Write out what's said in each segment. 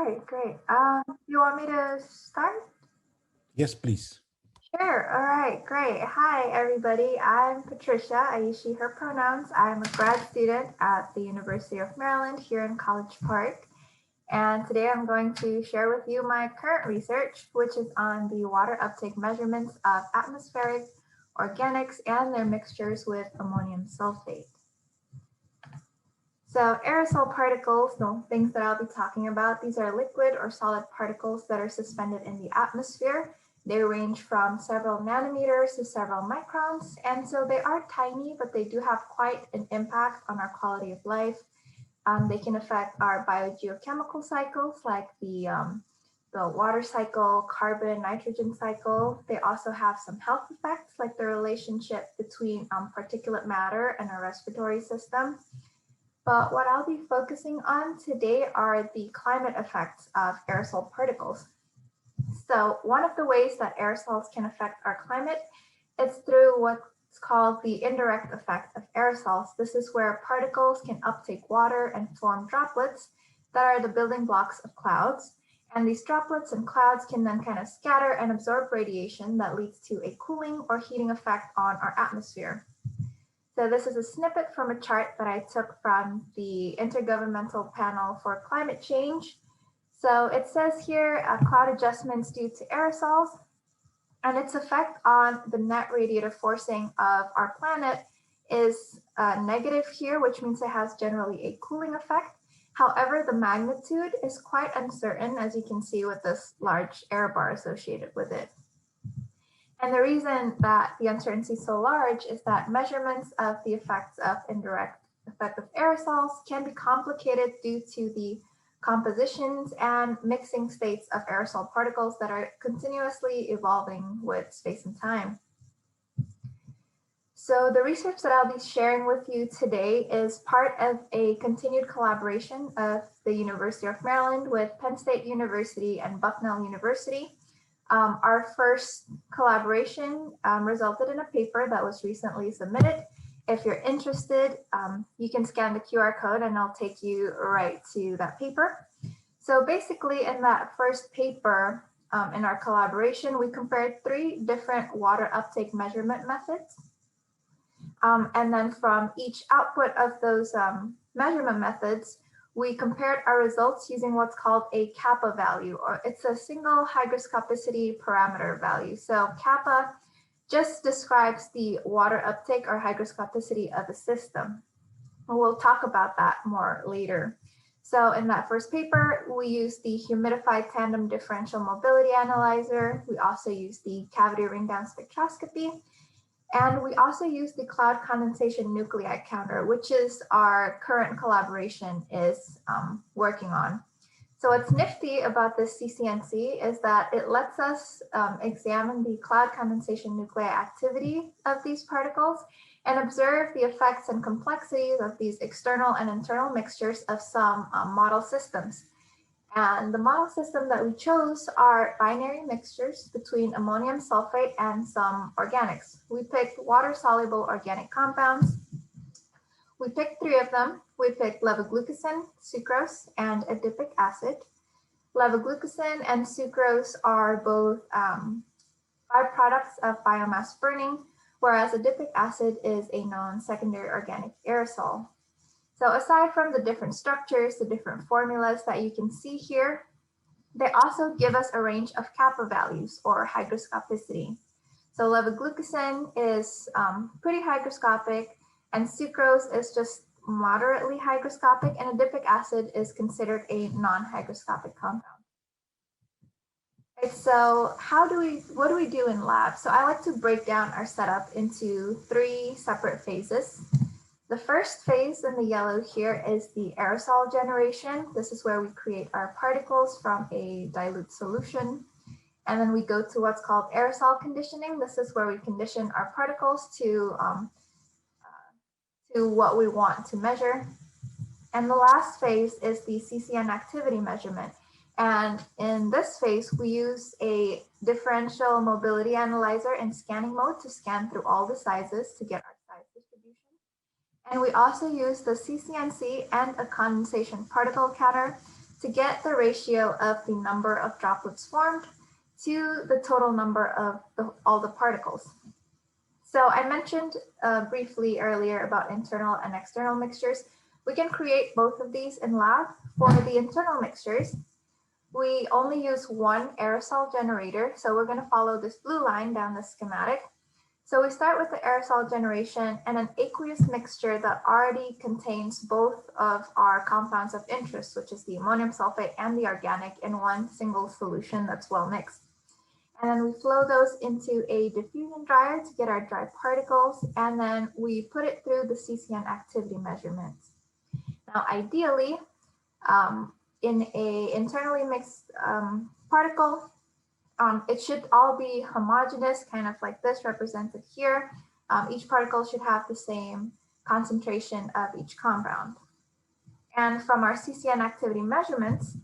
right, great. You want me to start? Yes, please. Sure. All right, great. Hi, everybody. I'm Patricia. I use she, her pronouns. I'm a grad student at the University of Maryland here in College Park. And today I'm going to share with you my current research, which is on the water uptake measurements of atmospheric organics and their mixtures with ammonium sulfate. So aerosol particles, the things that I'll be talking about, these are liquid or solid particles that are suspended in the atmosphere. They range from several nanometers to several microns, and so they are tiny, but they do have quite an impact on our quality of life. They can affect our biogeochemical cycles like the water cycle, carbon, nitrogen cycle. They also have some health effects like the relationship between particulate matter and our respiratory system. But what I'll be focusing on today are the climate effects of aerosol particles. So one of the ways that aerosols can affect our climate is through what's called the indirect effect of aerosols. This is where particles can uptake water and form droplets that are the building blocks of clouds. And these droplets and clouds can then kind of scatter and absorb radiation that leads to a cooling or heating effect on our atmosphere. So this is a snippet from a chart that I took from the Intergovernmental Panel for Climate Change. So it says here cloud adjustments due to aerosols and its effect on the net radiative forcing of our planet is negative here, which means it has generally a cooling effect. However, the magnitude is quite uncertain, as you can see with this large error bar associated with it. And the reason that the uncertainty is so large is that measurements of the effects of indirect effect of aerosols can be complicated due to the compositions and mixing states of aerosol particles that are continuously evolving with space and time. So the research that I'll be sharing with you today is part of a continued collaboration of the University of Maryland with Penn State University and Bucknell University. Our first collaboration resulted in a paper that was recently submitted. If you're interested, you can scan the QR code and I'll take you right to that paper. So basically in that first paper in our collaboration, we compared 3 different water uptake measurement methods. And then from each output of those measurement methods, we compared our results using what's called a kappa value, or it's a single hygroscopicity parameter value. So kappa just describes the water uptake or hygroscopicity of a system. And we'll talk about that more later. So in that first paper, we used the humidified tandem differential mobility analyzer. We also used the cavity ring down spectroscopy. And we also use the cloud condensation nuclei counter, which is our current collaboration is working on. So what's nifty about this CCNC is that it lets us examine the cloud condensation nuclei activity of these particles and observe the effects and complexities of these external and internal mixtures of some model systems. And the model system that we chose are binary mixtures between ammonium sulfate and some organics. We picked water-soluble organic compounds. We picked 3 of them. We picked levoglucosan, sucrose, and adipic acid. Levoglucosan and sucrose are both byproducts of biomass burning, whereas adipic acid is a non-secondary organic aerosol. So aside from the different structures, the different formulas that you can see here, they also give us a range of kappa values or hygroscopicity. So levoglucosan is pretty hygroscopic, and sucrose is just moderately hygroscopic, and adipic acid is considered a non-hygroscopic compound. Okay, so what do we do in lab? So I like to break down our setup into 3 separate phases. The first phase in the yellow here is the aerosol generation. This is where we create our particles from a dilute solution. And then we go to what's called aerosol conditioning. This is where we condition our particles to what we want to measure. And the last phase is the Ccn activity measurement. And in this phase, we use a differential mobility analyzer in scanning mode to scan through all the sizes to get our size distribution. And we also use the CCNC and a condensation particle counter to get the ratio of the number of droplets formed to the total number of all the particles. So I mentioned briefly earlier about internal and external mixtures. We can create both of these in lab. For the internal mixtures, we only use one aerosol generator. So we're going to follow this blue line down the schematic. So we start with the aerosol generation and an aqueous mixture that already contains both of our compounds of interest, which is the ammonium sulfate and the organic, in one single solution that's well mixed. And then we flow those into a diffusion dryer to get our dry particles, and then we put it through the Ccn activity measurement. Now, ideally, in a internally mixed particle, it should all be homogeneous, kind of like this represented here. Each particle should have the same concentration of each compound. And from our Ccn activity measurements,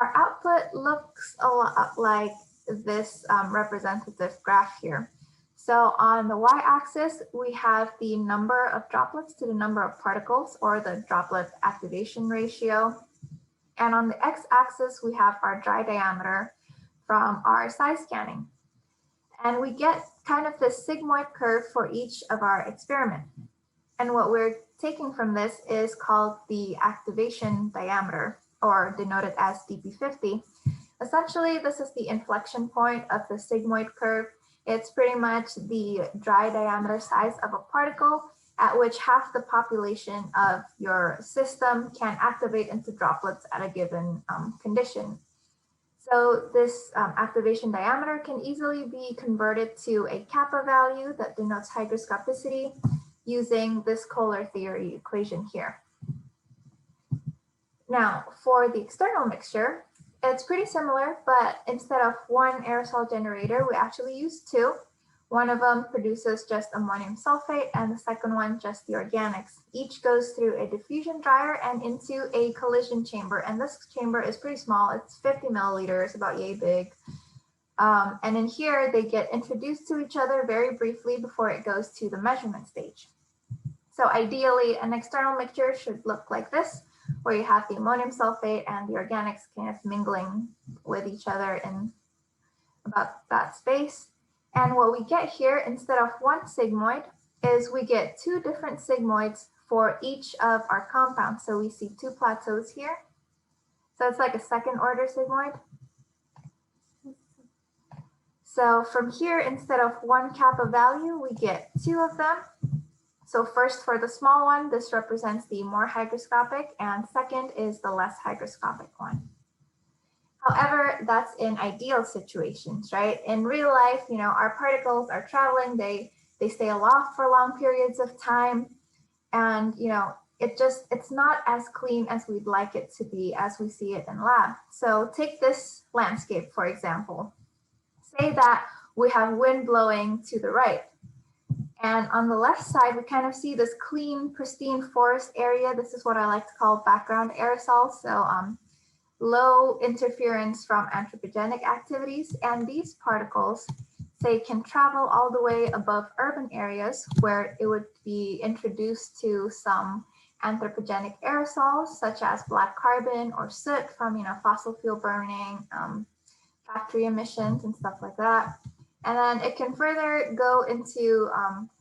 our output looks a lot like this representative graph here. So on the y-axis, we have the number of droplets to the number of particles, or the droplet activation ratio. And on the x-axis, we have our dry diameter from our size scanning. And we get kind of this sigmoid curve for each of our experiment. And what we're taking from this is called the activation diameter, or denoted as dp50. Essentially, this is the inflection point of the sigmoid curve. It's pretty much the dry diameter size of a particle at which half the population of your system can activate into droplets at a given condition. So this activation diameter can easily be converted to a kappa value that denotes hygroscopicity using this Kohler theory equation here. Now, for the external mixture, it's pretty similar, but instead of one aerosol generator, we actually use two. One of them produces just ammonium sulfate, and the second one just the organics. Each goes through a diffusion dryer and into a collision chamber. And this chamber is pretty small. It's 50 milliliters, about yay big. And in here, they get introduced to each other very briefly before it goes to the measurement stage. So ideally, an external mixture should look like this, where you have the ammonium sulfate and the organics kind of mingling with each other in about that space. And what we get here, instead of one sigmoid, is we get two different sigmoids for each of our compounds. So we see two plateaus here. So it's like a second order sigmoid. So from here, instead of one kappa value, we get two of them. So first, for the small one, this represents the more hygroscopic, and second is the less hygroscopic one. However, that's in ideal situations, right? In real life, our particles are traveling, they stay aloft for long periods of time. And, it's not as clean as we'd like it to be as we see it in lab. So take this landscape, for example. Say that we have wind blowing to the right. And on the left side, we kind of see this clean, pristine forest area. This is what I like to call background aerosols. So low interference from anthropogenic activities. And these particles, say, can travel all the way above urban areas where it would be introduced to some anthropogenic aerosols, such as black carbon or soot from fossil fuel burning, factory emissions and stuff like that. And then it can further go into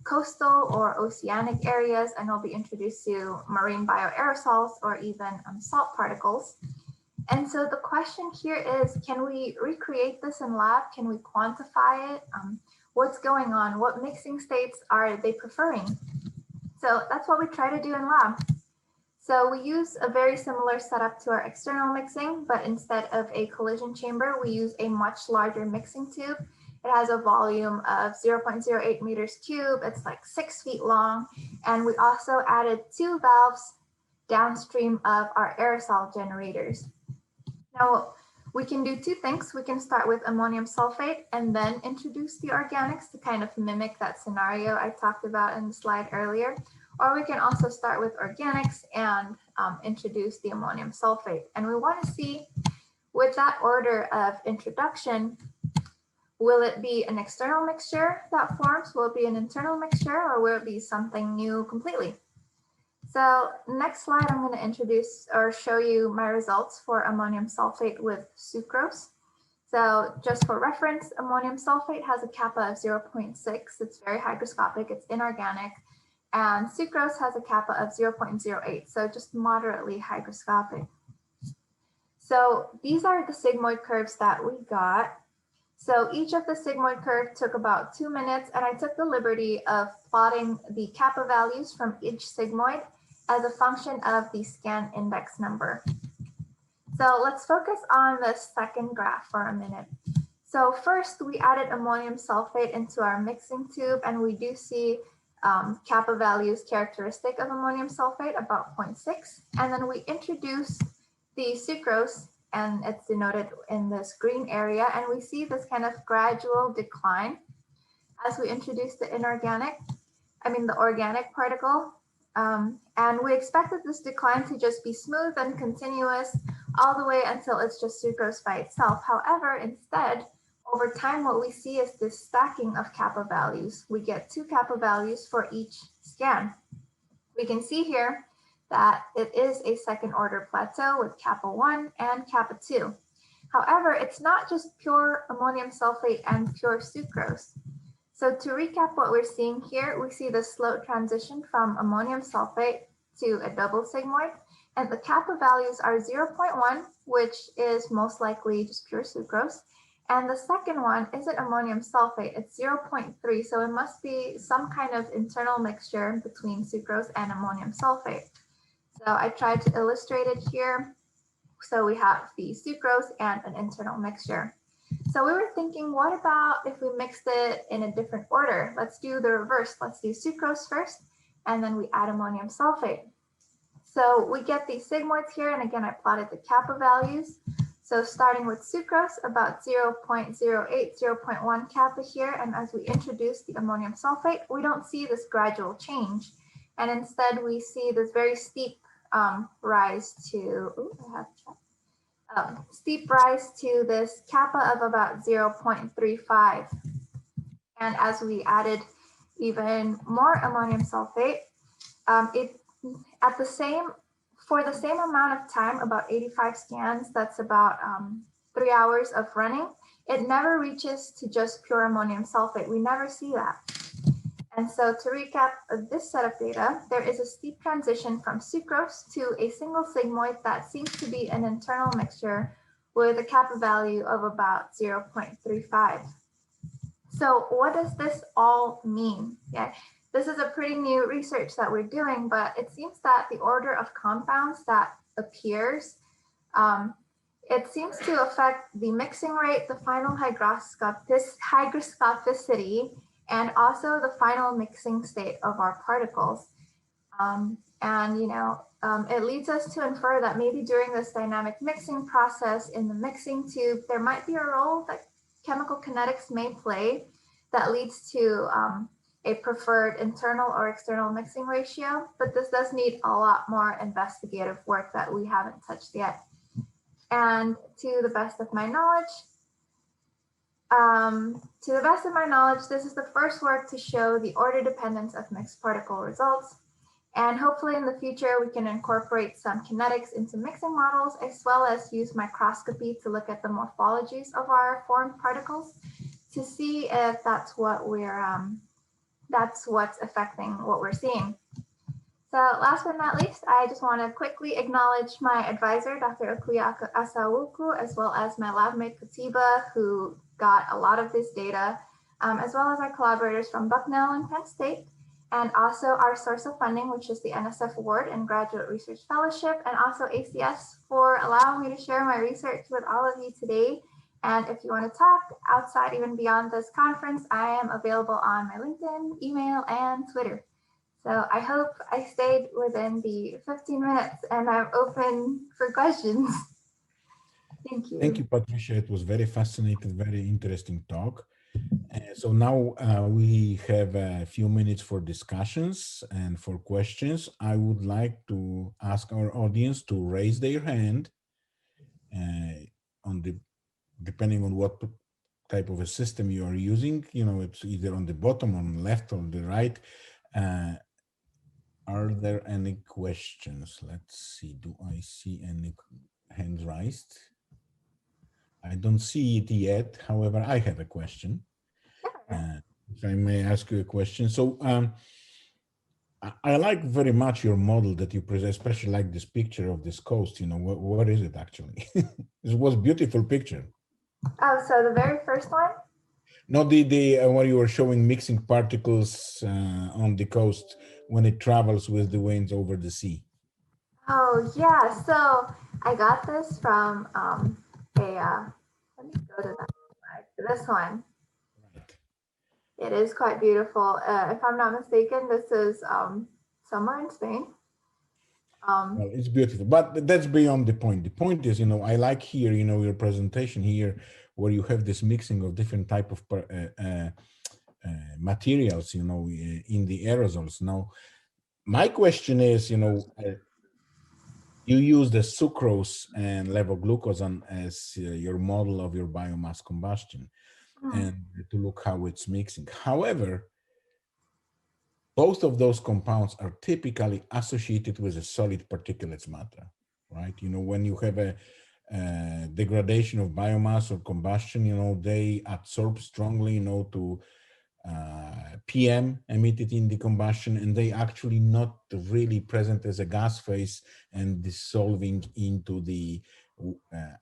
coastal or oceanic areas, and will be introduced to marine bioaerosols or even salt particles. And so the question here is, can we recreate this in lab? Can we quantify it? What's going on? What mixing states are they preferring? So that's what we try to do in lab. So we use a very similar setup to our external mixing, but instead of a collision chamber, we use a much larger mixing tube. It has a volume of 0.08 meters cubed. It's like 6 feet long. And we also added 2 valves downstream of our aerosol generators. Now, we can do 2 things. We can start with ammonium sulfate and then introduce the organics to kind of mimic that scenario I talked about in the slide earlier. Or we can also start with organics and introduce the ammonium sulfate. And we want to see, with that order of introduction, will it be an external mixture that forms? Will it be an internal mixture, or will it be something new completely? So next slide, I'm going to introduce or show you my results for ammonium sulfate with sucrose. So just for reference, ammonium sulfate has a kappa of 0.6. It's very hygroscopic, it's inorganic. And sucrose has a kappa of 0.08, so just moderately hygroscopic. So these are the sigmoid curves that we got. So each of the sigmoid curve took about 2 minutes, and I took the liberty of plotting the kappa values from each sigmoid as a function of the scan index number. So let's focus on the second graph for a minute. So first, we added ammonium sulfate into our mixing tube, and we do see kappa values characteristic of ammonium sulfate, about 0.6. And then we introduced the sucrose, and it's denoted in this green area, and we see this kind of gradual decline as we introduce the organic particle. And we expected this decline to just be smooth and continuous all the way until it's just sucrose by itself. However, instead, over time, what we see is this stacking of kappa values. We get 2 kappa values for each scan. We can see here that it is a second order plateau with kappa 1 and kappa 2. However, it's not just pure ammonium sulfate and pure sucrose. So to recap what we're seeing here, we see the slow transition from ammonium sulfate to a double sigmoid, and the kappa values are 0.1, which is most likely just pure sucrose. And the second one isn't ammonium sulfate, it's 0.3, so it must be some kind of internal mixture between sucrose and ammonium sulfate. So I tried to illustrate it here. So we have the sucrose and an internal mixture. So we were thinking, what about if we mixed it in a different order? Let's do the reverse. Let's do sucrose first, and then we add ammonium sulfate. So we get these sigmoids here, and again, I plotted the kappa values. So starting with sucrose, about 0.08, 0.1 kappa here, and as we introduce the ammonium sulfate, we don't see this gradual change. And instead, we see this very steep rise to, steep rise to this kappa of about 0.35. And as we added even more ammonium sulfate, for the same amount of time, about 85 scans, that's about 3 hours of running, it never reaches to just pure ammonium sulfate. We never see that. And so to recap this set of data, there is a steep transition from sucrose to a single sigmoid that seems to be an internal mixture with a kappa value of about 0.35. So what does this all mean? Yeah, this is a pretty new research that we're doing, but it seems that the order of compounds that appears, it seems to affect the mixing rate, the final hygroscopicity, and also the final mixing state of our particles. It leads us to infer that maybe during this dynamic mixing process in the mixing tube, there might be a role that chemical kinetics may play that leads to a preferred internal or external mixing ratio, but this does need a lot more investigative work that we haven't touched yet. And to the best of my knowledge, this is the first work to show the order dependence of mixed particle results. And hopefully in the future, we can incorporate some kinetics into mixing models, as well as use microscopy to look at the morphologies of our formed particles to see if that's what that's what's affecting what we're seeing. So last but not least, I just want to quickly acknowledge my advisor, Dr. Okuya Asawuku, as well as my lab mate, Katiba, who got a lot of this data, as well as our collaborators from Bucknell and Penn State, and also our source of funding, which is the NSF Award and Graduate Research Fellowship, and also ACS for allowing me to share my research with all of you today. And if you want to talk outside, even beyond this conference, I am available on my LinkedIn, email, and Twitter. So I hope I stayed within the 15 minutes and I'm open for questions. Thank you. Thank you, Patricia. It was very fascinating, very interesting talk. So now we have a few minutes for discussions and for questions. I would like to ask our audience to raise their hand depending on what type of a system you are using. You know, it's either on the bottom, on the left, or on the right. Are there any questions? Let's see. Do I see any hands raised? I don't see it yet. However, I have a question. Sure. If I may ask you a question. So I like very much your model that you present, especially like this picture of this coast. You know, what is it actually? It was beautiful picture. Oh, so the very first one? Not the when you were showing mixing particles on the coast when it travels with the winds over the sea. Oh, yeah. So I got this from let me go to that slide. This one. Right. It is quite beautiful. If I'm not mistaken, this is somewhere in Spain. Um, Well, it's beautiful, but that's beyond the point. The point is, you know, I like here, you know, your presentation here, where you have this mixing of different type of materials, you know, in the aerosols. Now, my question is, you know, you use the sucrose and levoglucosan as your model of your biomass combustion, hmm, and to look how it's mixing. However, both of those compounds are typically associated with a solid particulates matter, right? You know, when you have a degradation of biomass or combustion, you know, they absorb strongly, you know, to PM emitted in the combustion, and they actually not really present as a gas phase and dissolving into the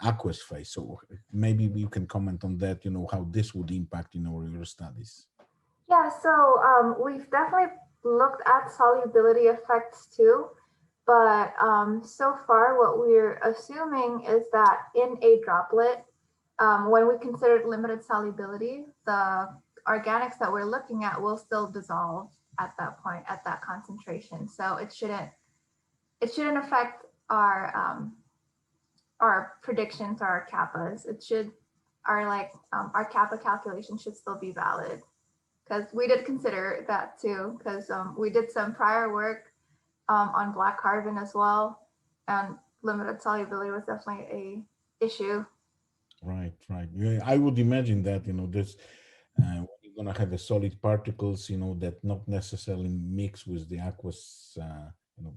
aqueous phase. So maybe you can comment on that, you know, how this would impact, you know, your studies. yeah, so we've definitely looked at solubility effects too, but so far what we're assuming is that in a droplet, when we considered limited solubility, the organics that we're looking at will still dissolve at that point, at that concentration. So it shouldn't affect our predictions or our kappas. It should our kappa calculation should still be valid because we did consider that too because we did some prior work on black carbon as well, and limited solubility was definitely a issue. Right, right. Yeah, I would imagine that, you know, this when you're gonna have a solid particles, you know, that not necessarily mix with the aqueous, you know,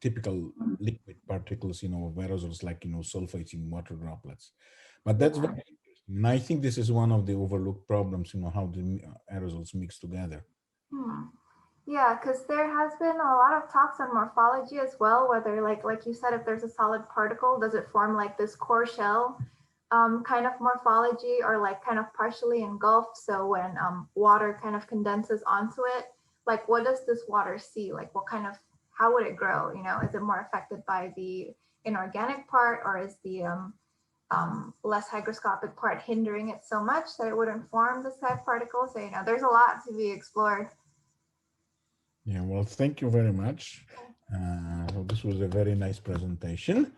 typical liquid particles, you know, of aerosols like, you know, sulfates in water droplets. But that's Yeah. very interesting. And I think this is one of the overlooked problems, you know, how the aerosols mix together. Hmm. Yeah, because there has been a lot of talks on morphology as well, whether like you said, if there's a solid particle, does it form like this core shell kind of morphology or like kind of partially engulfed? So when water kind of condenses onto it, like what does this water see? Like what kind of, how would it grow? You know, is it more affected by the inorganic part or is the less hygroscopic part hindering it so much that it wouldn't form this type of particle? So, you know, there's a lot to be explored. Yeah, well, thank you very much. So this was a very nice presentation.